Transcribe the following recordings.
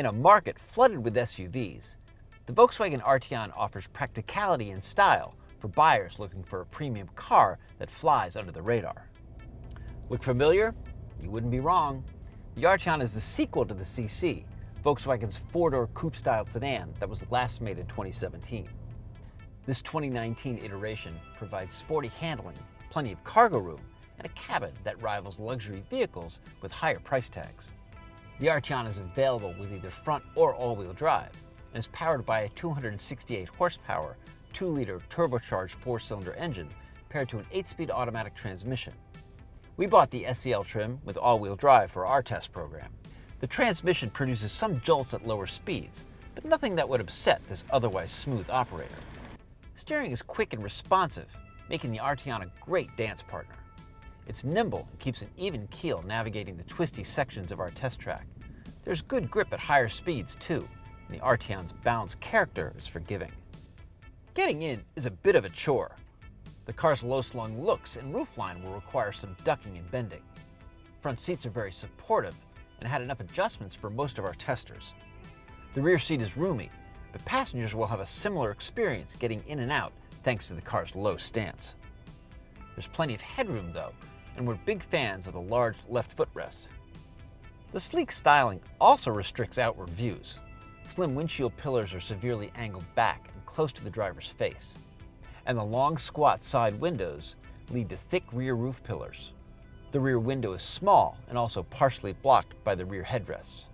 In a market flooded with SUVs, the Volkswagen Arteon offers practicality and style for buyers looking for a premium car that flies under the radar. Look familiar? You wouldn't be wrong. The Arteon is the sequel to the CC, Volkswagen's four-door coupe-style sedan that was last made in 2017. This 2019 iteration provides sporty handling, plenty of cargo room, and a cabin that rivals luxury vehicles with higher price tags. The Arteon is available with either front or all-wheel drive and is powered by a 268 horsepower, 2-liter turbocharged 4-cylinder engine paired to an 8-speed automatic transmission. We bought the SEL trim with all-wheel drive for our test program. The transmission produces some jolts at lower speeds, but nothing that would upset this otherwise smooth operator. Steering is quick and responsive, making the Arteon a great dance partner. It's nimble and keeps an even keel navigating the twisty sections of our test track. There's good grip at higher speeds too, and the Arteon's balanced character is forgiving. Getting in is a bit of a chore. The car's low-slung looks and roofline will require some ducking and bending. Front seats are very supportive and had enough adjustments for most of our testers. The rear seat is roomy, but passengers will have a similar experience getting in and out thanks to the car's low stance. There's plenty of headroom though, and we're big fans of the large left footrest. The sleek styling also restricts outward views. Slim windshield pillars are severely angled back and close to the driver's face, and the long squat side windows lead to thick rear roof pillars. The rear window is small and also partially blocked by the rear headrests.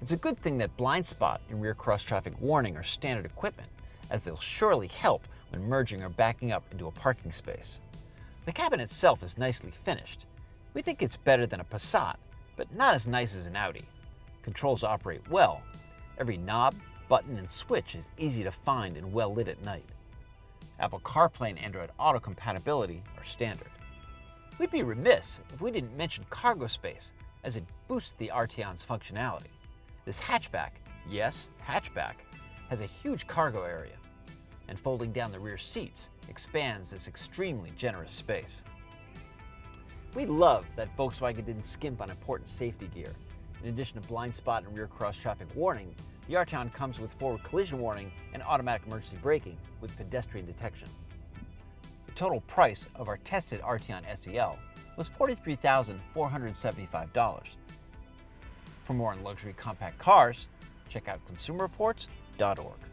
It's a good thing that blind spot and rear cross traffic warning are standard equipment, as they'll surely help when merging or backing up into a parking space. The cabin itself is nicely finished. We think it's better than a Passat, but not as nice as an Audi. Controls operate well. Every knob, button, and switch is easy to find and well lit at night. Apple CarPlay and Android Auto compatibility are standard. We'd be remiss if we didn't mention cargo space, as it boosts the Arteon's functionality. This hatchback, yes, hatchback, has a huge cargo area, and folding down the rear seats expands this extremely generous space. We love that Volkswagen didn't skimp on important safety gear. In addition to blind spot and rear cross traffic warning, the Arteon comes with forward collision warning and automatic emergency braking with pedestrian detection. The total price of our tested Arteon SEL was $43,475. For more on luxury compact cars, check out consumerreports.org.